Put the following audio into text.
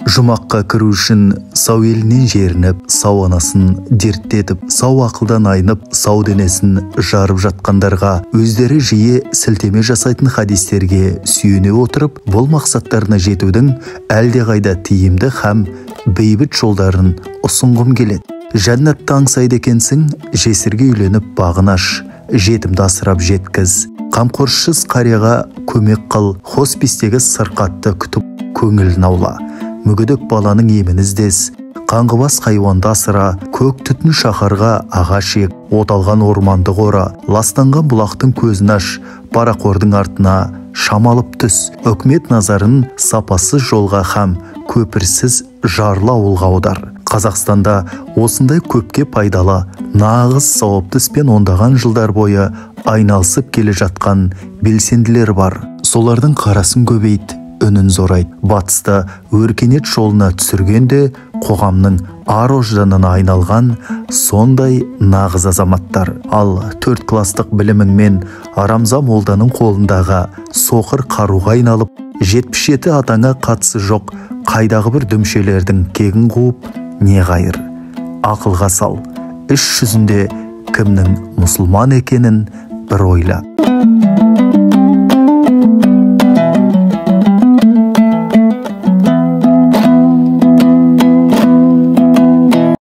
Жұмаққа кіру үшін сау елінен жерініп, сау анасын дерттетіп, сау ақылдан айнып, сау денесін жарып жатқандарға өздері жиі сілтеме жасайтын хадистерге сүйене отырып, бұл мақсаттарына жетудің әлдеқайда тиімді һәм бейбіт жолдарын ұсынғым келеді. Жәннатты аңсайды екенсің, жесірге үйленіп бағын аш, жетімді асырап жеткіз, қамқорсыз қарияға көмек қыл, хоспистегі сырқатты күтіп көңілін аула, мүгедек баланың емін іздес, қаңғыбас хайуанды асыра, көк түтін шаһарға ағаш ек, оталған орманды қора, ластанған бұлақтың көзін аш, парақордың артына шамалып түс, үкімет назарын сапасыз жолға һәм көпірсіз жарлы ауылға аудар. Қазақстанда осындай көпке пайдалы, нағыз сауапты іспен ондаған жылдар бойы айналысып келе жатқан белсенділер бар. Солардың қарасын көбейт, үнін зорайт. Батыста өркениет жолына түсіргенде қоғамның ар-ожданына айналған сондай нағыз азаматтар. Ал 4 кластық біліміңмен Арамза молданың қолындағы соқыр қаруға айналып, 77 атаңа қатысы жоқ қайдағы бір дүмшелердің кегін қуып, не қайыр? Ақылға сал, іс жүзінде кімнің мұсылман екенін бір ойла.